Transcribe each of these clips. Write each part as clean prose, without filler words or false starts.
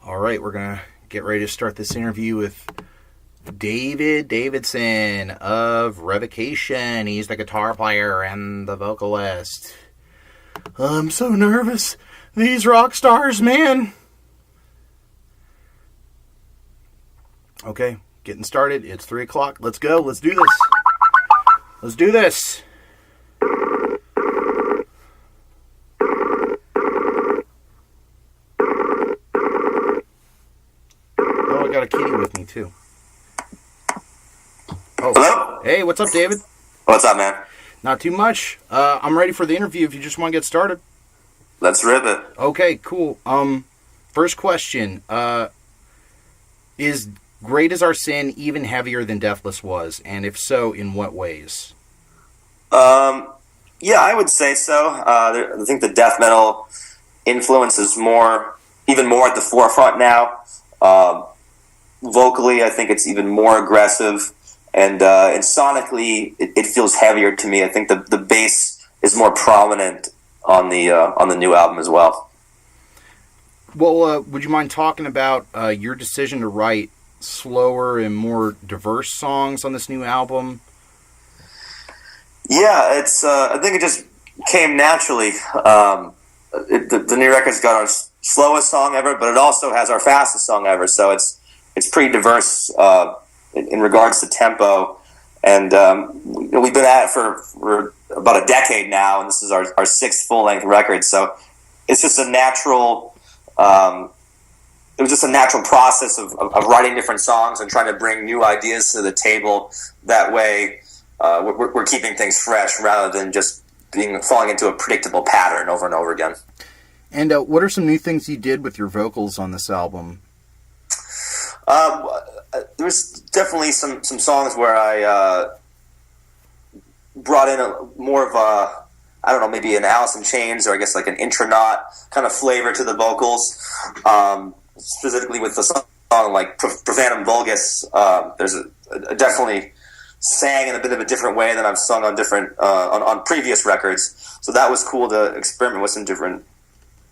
All right, we're going to get ready to start this interview with Davidson of Revocation. He's the guitar player and the vocalist. I'm so nervous. These rock stars, man. Okay, getting started. It's 3 o'clock. Let's go. Let's do this. Let's do this. Oh, I got a kitty with me, too. Oh. Hello? Hey, what's up, David? What's up, man? Not too much. I'm ready for the interview if you just want to get started. Let's rip it. Okay, cool. First question. Is Great Is Our Sin even heavier than Deathless was? And if so, in what ways? Yeah, I would say so. I think the death metal influence is even more at the forefront now. Vocally, I think it's even more aggressive. And sonically, it feels heavier to me. I think the bass is more prominent on the new album as well. Well, would you mind talking about your decision to write slower and more diverse songs on this new album? Yeah, it's. I think it just came naturally. The new record's got our slowest song ever, but it also has our fastest song ever. So it's pretty diverse in regards to tempo. And we've been at it for about a decade now, and this is our sixth full-length record. So it's just a natural. It was just a natural process of writing different songs and trying to bring new ideas to the table. That way, we're keeping things fresh rather than just falling into a predictable pattern over and over again. And what are some new things you did with your vocals on this album? There's definitely some songs where I brought in more of a, I don't know, maybe an Alice in Chains, or I guess like an intronaut kind of flavor to the vocals. Specifically with the song like Profanum Vulgus, there's a definitely sang in a bit of a different way than I've sung on different on previous records. So that was cool to experiment with some different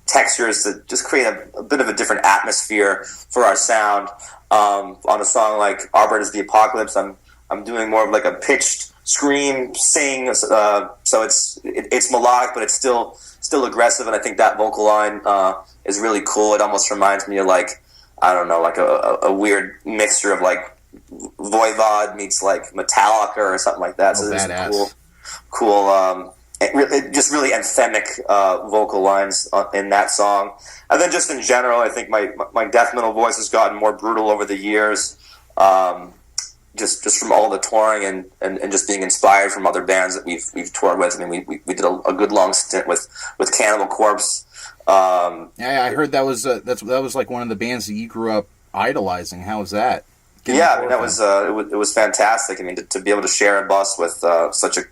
textures to just create a bit of a different atmosphere for our sound. On a song like Arbor is the Apocalypse, I'm doing more of like a pitched scream sing, so it's melodic, but it's still aggressive, and I think that vocal line is really cool. It almost reminds me of like, I don't know, like a weird mixture of like Voivod meets like Metallica or something like that. So there's some cool just really anthemic vocal lines in that song. And then just in general, I think my death metal voice has gotten more brutal over the years, just from all the touring and just being inspired from other bands that we've toured with. I mean, we did a good long stint with Cannibal Corpse. Yeah, I heard that was like one of the bands that you grew up idolizing. How was that? Yeah, I mean, that was it was fantastic. I mean, to be able to share a bus with such a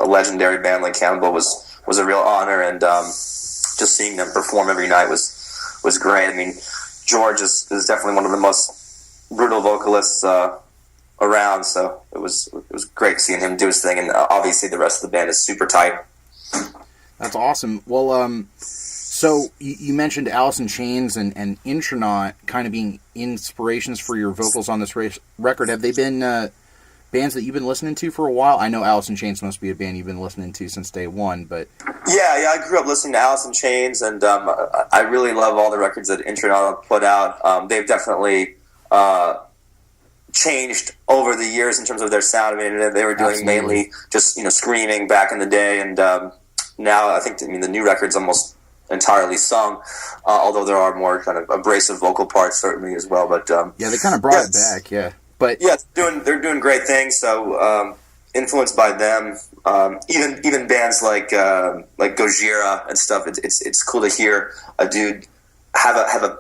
legendary band like Cannibal was a real honor, and just seeing them perform every night was great. I mean, George is definitely one of the most brutal vocalists around, so it was great seeing him do his thing, and obviously the rest of the band is super tight. That's awesome. Well, so you mentioned Alice in Chains and Intronaut kind of being inspirations for your vocals on this record. Have they been bands that you've been listening to for a while? I know Alice in Chains must be a band you've been listening to since day one, but... Yeah, I grew up listening to Alice in Chains, and I really love all the records that Intronaut put out. They've definitely changed over the years in terms of their sound. I mean, they were doing mainly just, screaming back in the day, and now I think, the new record's almost entirely sung, although there are more kind of abrasive vocal parts certainly as well. But yeah, they kind of brought it back, yeah. But yeah, they're doing great things. So influenced by them, even bands like Gojira and stuff. It's cool to hear a dude have a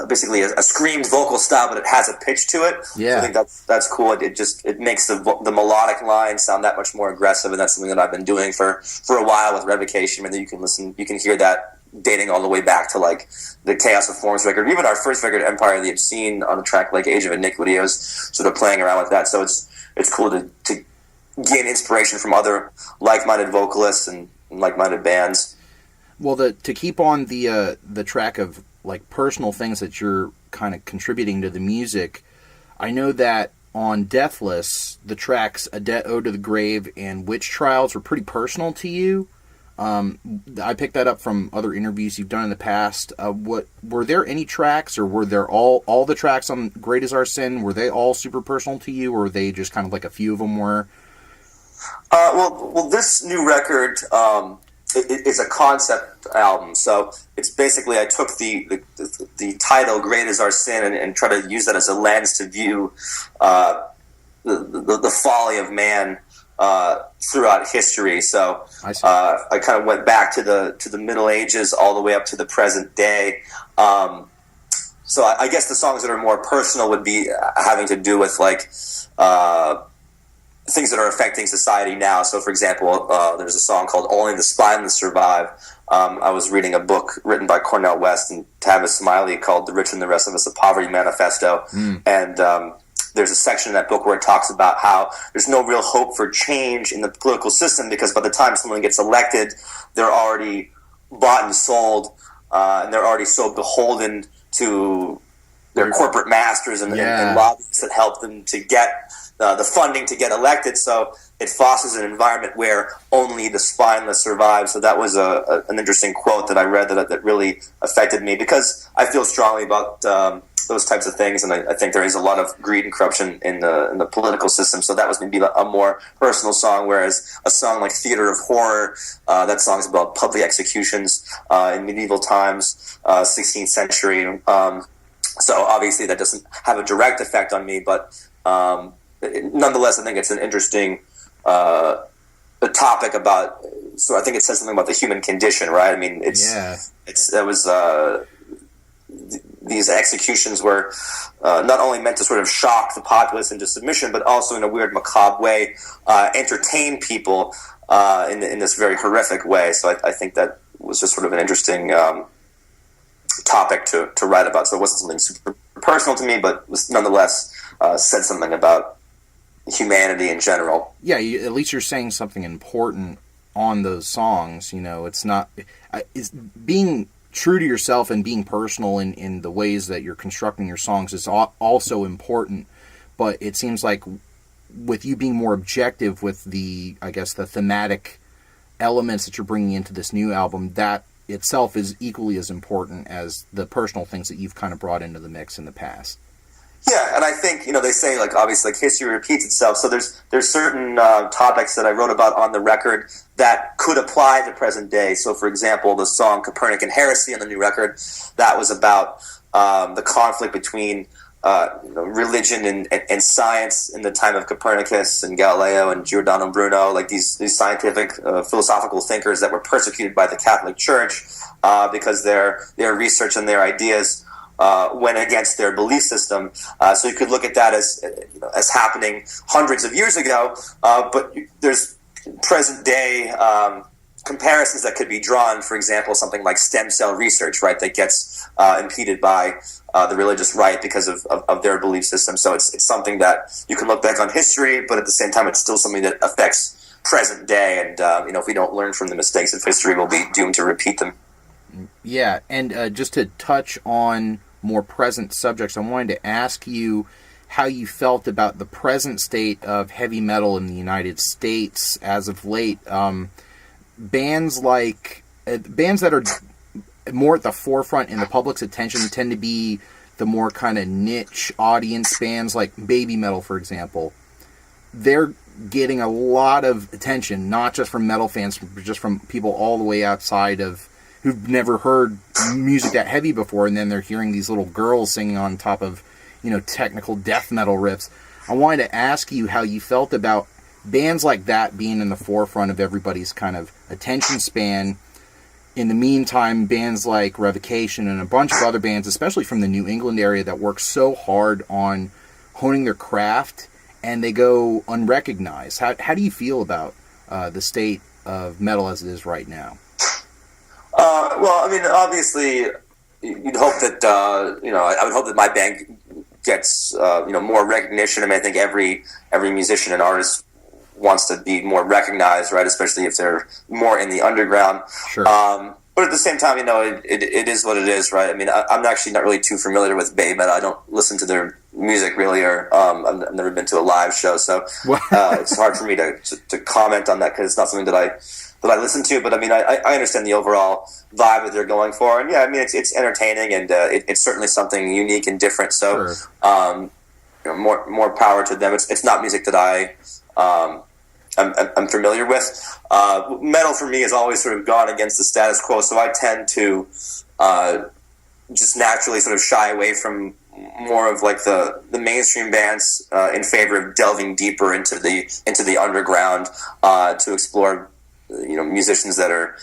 basically a screamed vocal style, but it has a pitch to it. Yeah, so I think that's cool. It makes the melodic line sound that much more aggressive, and that's something that I've been doing for a while with Revocation. And then you can hear that dating all the way back to like the Chaos of Forms record, even our first record, Empire of the Obscene, on a track like Age of Iniquity. I was sort of playing around with that, so it's cool to gain inspiration from other like-minded vocalists and like-minded bands. Well, to keep on the track of like personal things that you're kind of contributing to the music, I know that on Deathless, the tracks A Debt Ode to the Grave and Witch Trials were pretty personal to you. I picked that up from other interviews you've done in the past. What were there any tracks, or were there all the tracks on Great Is Our Sin? Were they all super personal to you, or were they just kind of like a few of them were? Well, this new record is a concept album, so it's basically I took the title "Great Is Our Sin" and try to use that as a lens to view the folly of man throughout history. So I kind of went back to the Middle Ages all the way up to the present day. So I guess the songs that are more personal would be having to do with like things that are affecting society now. So, for example, there's a song called "Only the Spineless Survive." I was reading a book written by Cornel West and Tavis Smiley called "The Rich and the Rest of Us: A Poverty Manifesto," and there's a section in that book where it talks about how there's no real hope for change in the political system because by the time someone gets elected, they're already bought and sold, and they're already so beholden to their corporate masters and lobbyists that help them to get the funding to get elected. So it fosters an environment where only the spineless survive. So that was an interesting quote that I read that really affected me because I feel strongly about those types of things, and I think there is a lot of greed and corruption in the political system. So that was maybe a more personal song, whereas a song like "Theater of Horror," that song's about public executions in medieval times, 16th century. So obviously that doesn't have a direct effect on me, but nonetheless, I think it's an interesting topic about. So I think it says something about the human condition, right? I mean, these executions were not only meant to sort of shock the populace into submission, but also in a weird, macabre way, entertain people in this very horrific way. So I think that was just sort of an interesting topic to write about. So it wasn't something super personal to me, but was nonetheless said something about humanity in general. Yeah, at least you're saying something important on those songs. You know, it's not... it's being true to yourself and being personal in the ways that you're constructing your songs is also important, but it seems like with you being more objective with the thematic elements that you're bringing into this new album, that itself is equally as important as the personal things that you've kind of brought into the mix in the past. Yeah, and I think, they say, like, obviously, like, history repeats itself, so there's certain topics that I wrote about on the record that could apply to present day. So, for example, the song Copernican Heresy on the new record, that was about the conflict between religion and science in the time of Copernicus and Galileo and Giordano Bruno, like these scientific philosophical thinkers that were persecuted by the Catholic Church because their research and their ideas went against their belief system. So you could look at that as happening hundreds of years ago, but there's present day comparisons that could be drawn. For example, something like stem cell research, right, that gets impeded by the religious right because of their belief system. So it's something that you can look back on history, but at the same time, it's still something that affects present day. And if we don't learn from the mistakes of history, we'll be doomed to repeat them. Yeah, and just to touch on more present subjects, I wanted to ask you how you felt about the present state of heavy metal in the United States as of late. Bands that are more at the forefront in the public's attention tend to be the more kind of niche audience bands, like Baby Metal, for example. They're getting a lot of attention, not just from metal fans, but just from people all the way outside of who've never heard music that heavy before, and then they're hearing these little girls singing on top of, technical death metal riffs. I wanted to ask you how you felt about bands like that being in the forefront of everybody's kind of attention span. In the meantime, bands like Revocation and a bunch of other bands, especially from the New England area, that work so hard on honing their craft, and they go unrecognized. How do you feel about the state of metal as it is right now? Well, I mean, obviously, you'd hope that, I would hope that my band gets, more recognition. I mean, I think every musician and artist wants to be more recognized, right? Especially if they're more in the underground. Sure. But but at the same time, it is what it is, right? I mean, I'm actually not really too familiar with Bay Metal. I don't listen to their music really, or I've never been to a live show, so it's hard for me to comment on that because it's not something that I listen to. But I mean, I understand the overall vibe that they're going for, and yeah, I mean, it's entertaining, and it's certainly something unique and different. So, sure. More power to them. It's not music that I'm familiar with. Metal for me has always sort of gone against the status quo, so I tend to just naturally sort of shy away from more of like the mainstream bands in favor of delving deeper into the underground to explore musicians that are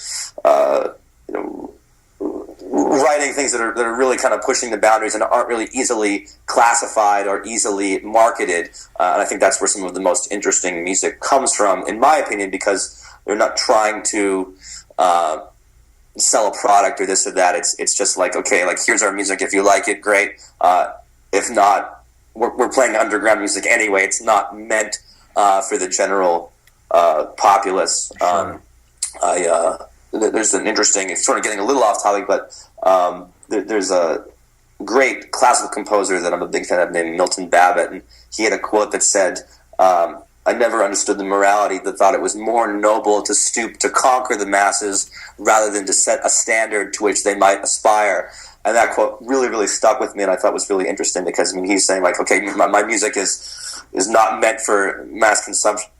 writing things that are really kind of pushing the boundaries and aren't really easily classified or easily marketed. And I think that's where some of the most interesting music comes from, in my opinion, because they're not trying to sell a product or this or that. It's just like, okay, like here's our music. If you like it, great. If not, we're playing underground music anyway. It's not meant for the general populace. Sure. There's an interesting, it's sort of getting a little off topic, but there's a great classical composer that I'm a big fan of named Milton Babbitt, and he had a quote that said, I never understood the morality that thought it was more noble to stoop to conquer the masses rather than to set a standard to which they might aspire. And that quote really, really stuck with me, and I thought was really interesting because, I mean, he's saying, like, okay, my music is not meant for mass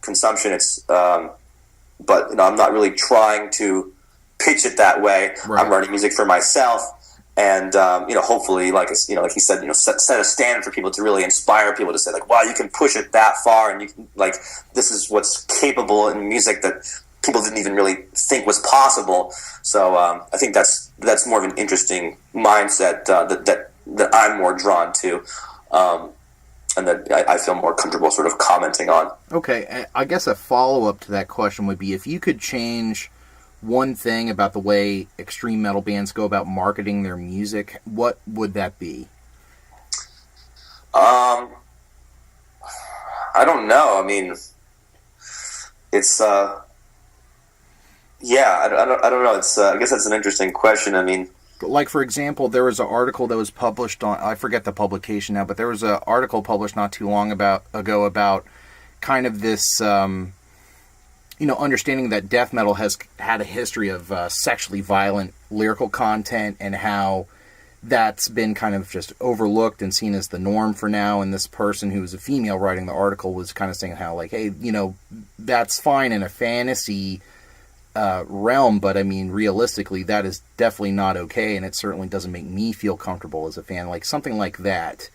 consumption. It's, but, I'm not really trying to pitch it that way. Right. I'm writing music for myself, and hopefully, like he said, set a standard for people to really inspire people to say, like, wow, you can push it that far, and you can, like, this is what's capable in music that people didn't even really think was possible. So I think that's more of an interesting mindset that I'm more drawn to, and that I feel more comfortable sort of commenting on. Okay, I guess a follow-up to that question would be, if you could change one thing about the way extreme metal bands go about marketing their music, what would that be? I don't know. I mean, it's I don't know. It's I guess that's an interesting question. I mean, like, for example, there was an article that was published on, I forget the publication now, but there was an article published not too long ago about kind of this understanding that death metal has had a history of sexually violent lyrical content, and how that's been kind of just overlooked and seen as the norm for now. And this person, who was a female writing the article, was kind of saying how, like, hey, that's fine in a fantasy realm, but I mean, realistically, that is definitely not okay, and it certainly doesn't make me feel comfortable as a fan. Like, something like that.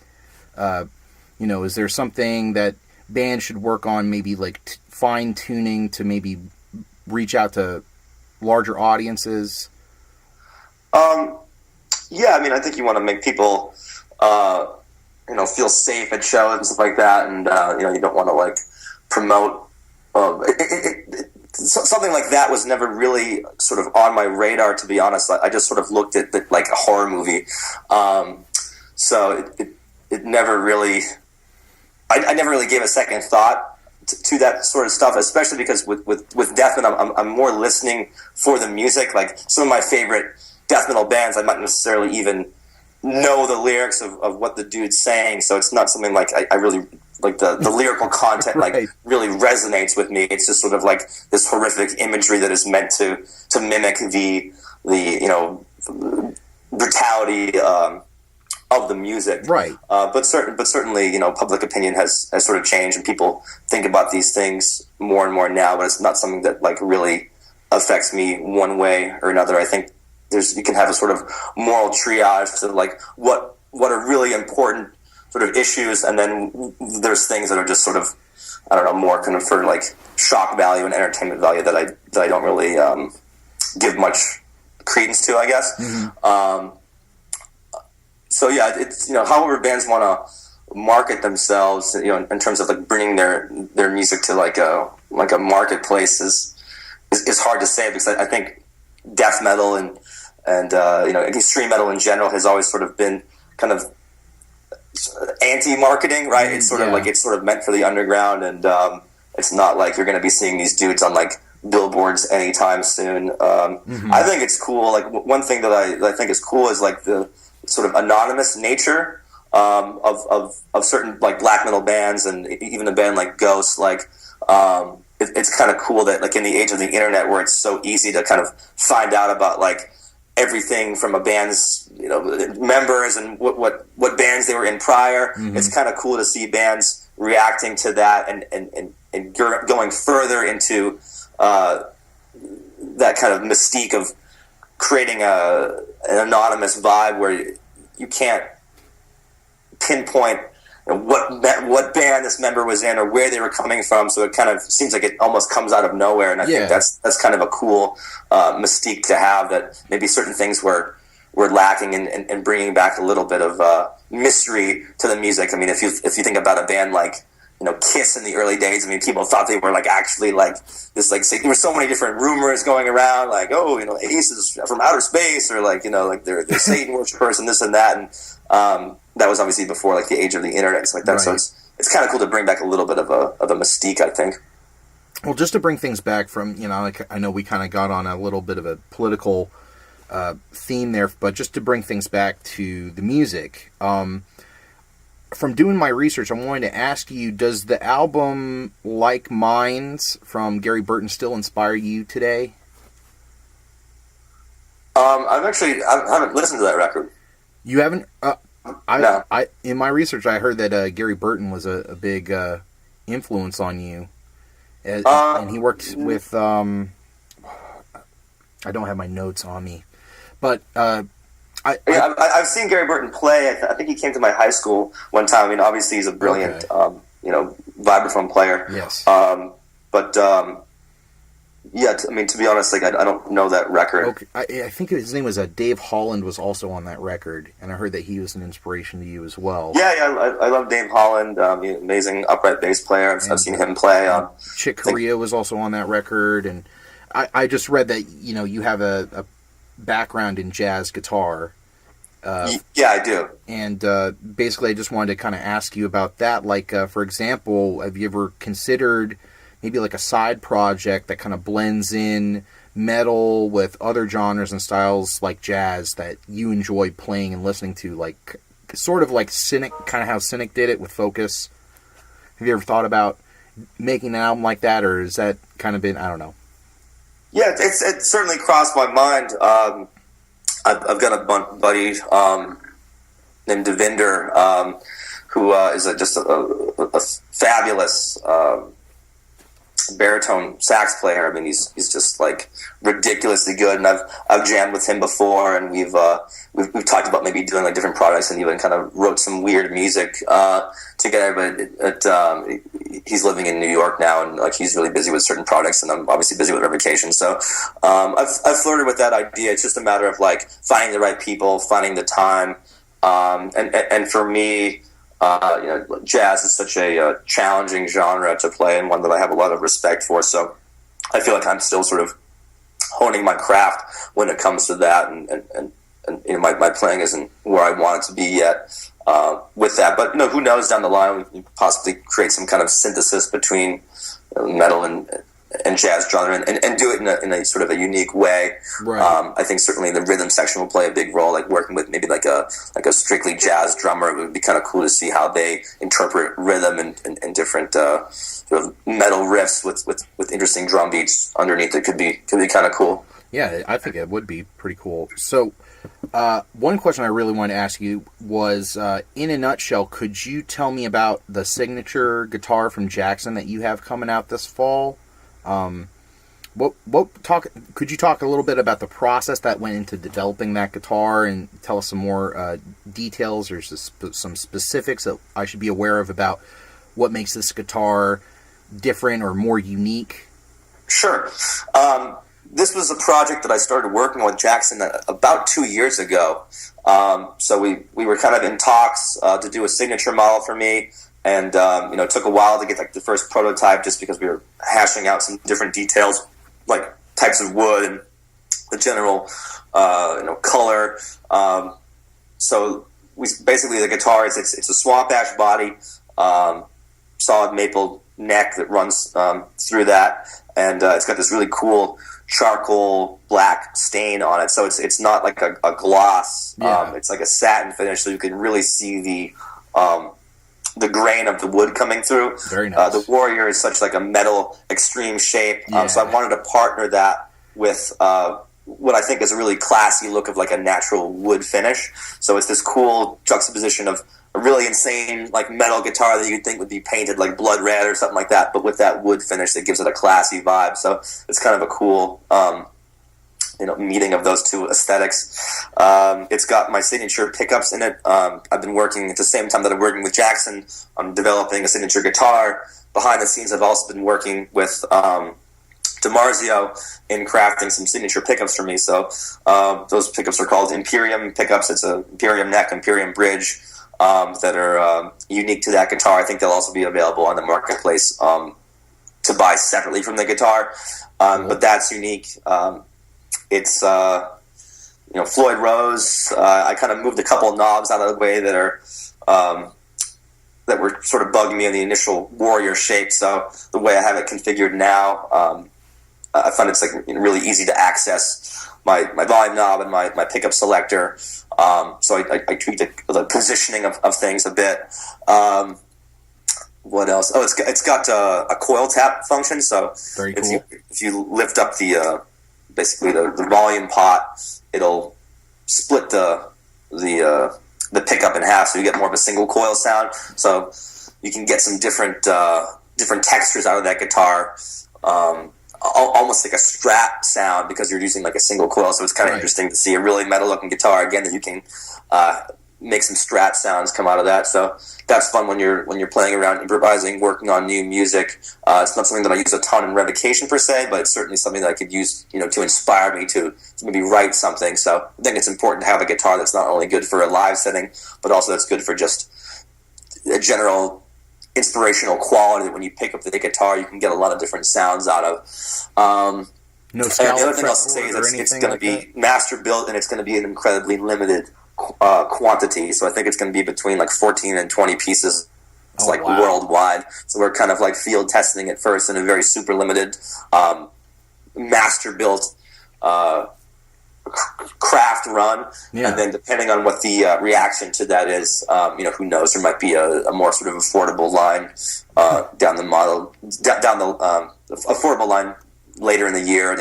Is there something that bands should work on, maybe like fine-tuning to maybe reach out to larger audiences? Yeah, I mean, I think you want to make people, feel safe at shows and stuff like that, and, you don't want to, like, promote... something like that was never really sort of on my radar, to be honest. I just sort of looked at it like a horror movie. So it never really... I never really gave a second thought to that sort of stuff, especially because with death metal, I'm more listening for the music. Like, some of my favorite death metal bands, I might not necessarily even know the lyrics of what the dude's saying, so it's not something like I really... like the lyrical content right. Like really resonates with me. It's just sort of like this horrific imagery that is meant to mimic the brutality of the music. Right. But certainly, public opinion has sort of changed, and people think about these things more and more now, but it's not something that, like, really affects me one way or another. I think you can have a sort of moral triage to, like, what are really important sort of issues, and then there's things that are just sort of, I don't know, more kind of for, like, shock value and entertainment value that I don't really give much credence to, I guess. Mm-hmm. So yeah, it's, however bands want to market themselves, in terms of, like, bringing their music to like a marketplace is hard to say, because I think death metal and extreme metal in general has always sort of been kind of anti-marketing, right? It's sort of like, it's sort of meant for the underground, and it's not like you're going to be seeing these dudes on, like, billboards anytime soon. I think it's cool. Like one thing that I think is cool is like the sort of anonymous nature of certain like black metal bands, and even a band like Ghost. Like it's kind of cool that like in the age of the internet, where it's so easy to kind of find out about like everything from a band's members and what bands they were in prior. It's kind of cool to see bands reacting to that and going further into that kind of mystique of creating an anonymous vibe where you can't pinpoint what band this member was in or where they were coming from, so it kind of seems like it almost comes out of nowhere, and I think that's kind of a cool mystique to have, that maybe certain things were lacking in bringing back a little bit of mystery to the music. I mean, if you think about a band like Kiss in the early days, I mean, people thought they were like actually like this, like there were so many different rumors going around, like Ace is from outer space, or like like they're Satan worshipers and this and that, and that was obviously before like the age of the internet, so like that. Right. So it's kind of cool to bring back a little bit of a mystique, I think. Well, just to bring things back from like I know we kind of got on a little bit of a political theme there, but just to bring things back to the music. From doing my research, I'm wanting to ask you, does the album Like Minds from Gary Burton still inspire you today? I haven't listened to that record. You haven't? No. In my research, I heard that Gary Burton was a big influence on you. And he worked with... I don't have my notes on me. But... I've seen Gary Burton play. I think he came to my high school one time. I mean, obviously he's a brilliant, vibraphone player. Yes. To be honest, like I don't know that record. Okay. I think his name was Dave Holland was also on that record, and I heard that he was an inspiration to you as well. Yeah, I love Dave Holland. Amazing upright bass player. I've seen him play. Chick Corea was also on that record, and I just read that you have a background in jazz guitar. Yeah, I do. And basically, I just wanted to kind of ask you about that. Like, for example, have you ever considered maybe like a side project that kind of blends in metal with other genres and styles like jazz that you enjoy playing and listening to, like sort of like Cynic, kind of how Cynic did it with Focus? Have you ever thought about making an album like that, or has that kind of been, I don't know? Yeah, it's certainly crossed my mind. I've got a buddy named Devinder who is just a fabulous baritone sax player. I mean, he's just like ridiculously good, and I've jammed with him before, and we've talked about maybe doing like different projects, and even kind of wrote some weird music together. But he's living in New York now, and like he's really busy with certain projects, and I'm obviously busy with Revocation. So I've flirted with that idea. It's just a matter of like finding the right people, finding the time, and for me. Jazz is such a challenging genre to play, and one that I have a lot of respect for. So I feel like I'm still sort of honing my craft when it comes to that, and my playing isn't where I want it to be yet with that. But who knows, down the line we can possibly create some kind of synthesis between metal and jazz genre, and do it in a sort of a unique way. Right. I think certainly the rhythm section will play a big role, like working with maybe like a strictly jazz drummer. It would be kind of cool to see how they interpret rhythm and different sort of metal riffs with interesting drum beats underneath. It could be kind of cool. Yeah, I think it would be pretty cool. So one question I really wanted to ask you was, in a nutshell, could you tell me about the signature guitar from Jackson that you have coming out this fall? Could you talk a little bit about the process that went into developing that guitar, and tell us some more details or some specifics that I should be aware of about what makes this guitar different or more unique? Sure. This was a project that I started working with Jackson about 2 years ago. So we were kind of in talks to do a signature model for me. And, it took a while to get like the first prototype, just because we were hashing out some different details, like types of wood and the general, color. So we basically, the guitar it's a swamp ash body, solid maple neck that runs through that, and it's got this really cool charcoal black stain on it. So it's not like a gloss. Yeah. It's like a satin finish, so you can really see the grain of the wood coming through. Very nice. The Warrior is such like a metal extreme shape, Yeah. so I wanted to partner that with what I think is a really classy look of like a natural wood finish. So it's this cool juxtaposition of a really insane like metal guitar that you'd think would be painted like blood red or something like that, but with that wood finish that gives it a classy vibe. So it's kind of a cool meeting of those two aesthetics. It's got my signature pickups in it. I've been working at the same time that I'm working with Jackson. I'm developing a signature guitar. Behind the scenes, I've also been working with DiMarzio in crafting some signature pickups for me. So those pickups are called Imperium pickups. It's a Imperium neck, Imperium bridge that are unique to that guitar. I think they'll also be available on the marketplace to buy separately from the guitar. But that's unique. It's Floyd Rose. I kind of moved a couple of knobs out of the way that are that were sort of bugging me in the initial Warrior shape. So the way I have it configured now, I find it's like really easy to access my volume knob and my pickup selector. So I tweaked the positioning of things a bit. What else? Oh, it's got a coil tap function. So Very cool. If you lift up basically the volume pot, it'll split the pickup in half, so you get more of a single coil sound. So you can get some different textures out of that guitar, almost like a Strat sound because you're using like a single coil. So it's kind of interesting to see a really metal looking guitar again that you can make some Strat sounds come out of that. So that's fun when you're playing around, improvising, working on new music. It's not something that I use a ton in Revocation per se, but it's certainly something that I could use, to inspire me to maybe write something. So I think it's important to have a guitar that's not only good for a live setting, but also that's good for just a general inspirational quality that when you pick up the guitar, you can get a lot of different sounds out of. No and scallop the other thing I'll say is it's going to be that? master built, and it's going to be an incredibly limited quantity. So I think it's going to be between like 14 and 20 pieces. It's worldwide. So we're kind of like field testing it first in a very super limited master built craft run, and then depending on what the reaction to that is, who knows, there might be a more sort of affordable line down the affordable line later in the year,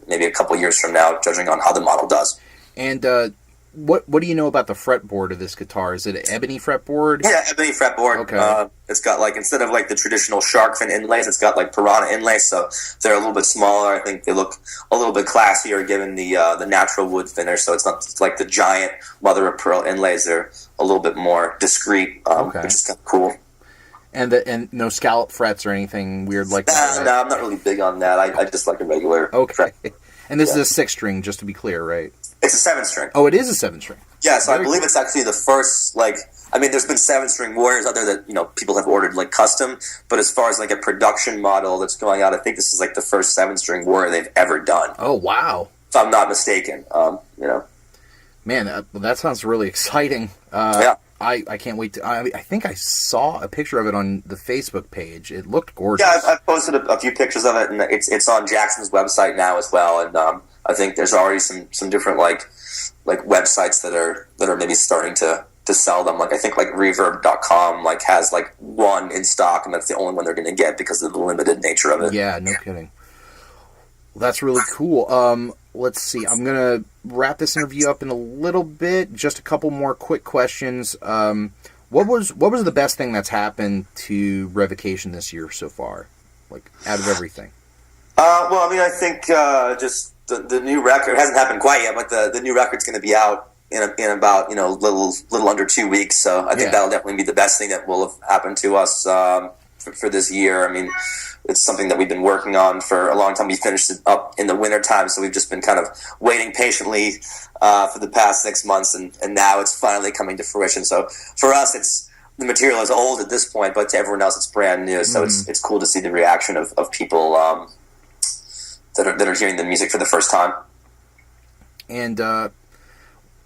maybe a couple years from now, judging on how the model does. And what do you know about the fretboard of this guitar? Is it an ebony fretboard? Yeah, ebony fretboard. Okay. It's got like, instead of like the traditional shark fin inlays, it's got like piranha inlays, so they're a little bit smaller. I think they look a little bit classier given the natural wood finish. So it's not like the giant mother of pearl inlays. They're a little bit more discreet, which is kind of cool. And no scallop frets or anything weird like that? No, I'm not really big on that. I just like a regular fret. And this is a 6-string, just to be clear, right? It's a 7-string. Oh, it is a 7-string. Yeah, so I believe it's actually the first, there's been 7-string Warriors out there that, people have ordered, custom, but as far as, a production model that's going out, I think this is, the first 7-string Warrior they've ever done. Oh, wow. If I'm not mistaken, Man, that sounds really exciting. Yeah. I can't wait to... I think I saw a picture of it on the Facebook page. It looked gorgeous. Yeah, I've posted a few pictures of it, and it's on Jackson's website now as well, and I think there's already some different, websites that are maybe starting to sell them. I think, Reverb.com, has, one in stock, and that's the only one they're going to get because of the limited nature of it. Yeah, no kidding. Well, that's really cool. Let's see. I'm going to wrap this interview up in a little bit. Just a couple more quick questions. What was the best thing that's happened to Revocation this year so far? Out of everything. I think just the new record hasn't happened quite yet, but the new record's going to be out in about little under 2 weeks. So I think that'll definitely be the best thing that will have happened to us for this year. I mean, it's something that we've been working on for a long time. We finished it up in the winter time, so we've just been kind of waiting patiently for the past 6 months, and now it's finally coming to fruition. So for us, the material is old at this point, but to everyone else, it's brand new. So it's cool to see the reaction of people that are hearing the music for the first time. And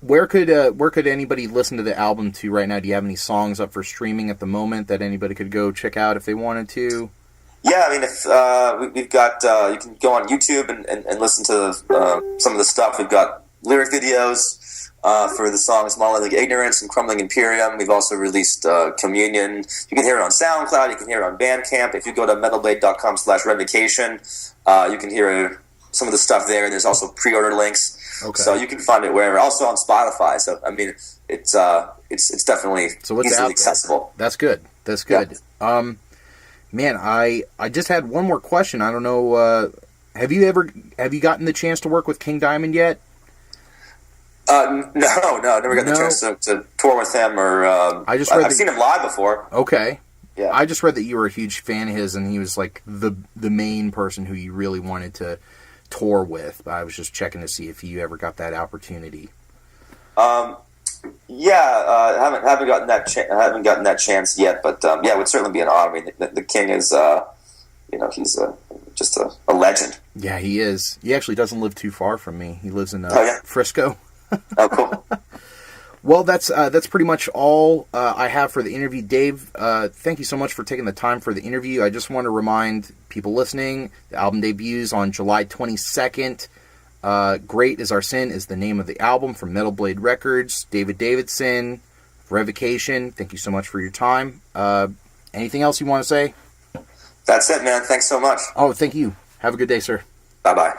where could anybody listen to the album to right now? Do you have any songs up for streaming at the moment that anybody could go check out if they wanted to? Yeah, I mean, if we've got, you can go on YouTube and listen to some of the stuff. We've got lyric videos for the songs Monolithic Ignorance and Crumbling Imperium. We've also released Communion. You can hear it on SoundCloud. You can hear it on Bandcamp. If you go to metalblade.com/revocation, you can hear some of the stuff there. And there's also pre-order links. Okay. So you can find it wherever. Also on Spotify. So, I mean, it's definitely easily accessible. That's good. That's good. Yeah. Man, I just had one more question. I don't know. Have you gotten the chance to work with King Diamond yet? No, never got the chance to tour with him. Or I've seen him live before. Okay. Yeah. I just read that you were a huge fan of his, and he was like the main person who you really wanted to tour with. I was just checking to see if you ever got that opportunity. Haven't gotten that chance yet, but it would certainly be an honor. I mean, the King is, he's just a legend. Yeah, he is. He actually doesn't live too far from me. He lives in Frisco. Oh, cool. Well, that's pretty much all I have for the interview. Dave, thank you so much for taking the time for the interview. I just want to remind people listening, the album debuts on July 22nd. Great Is Our Sin is the name of the album from Metal Blade Records. Davidson, Revocation, thank you so much for your time. Anything else you want to say? That's it, man. Thanks so much. Oh, thank you. Have a good day, sir. Bye-bye.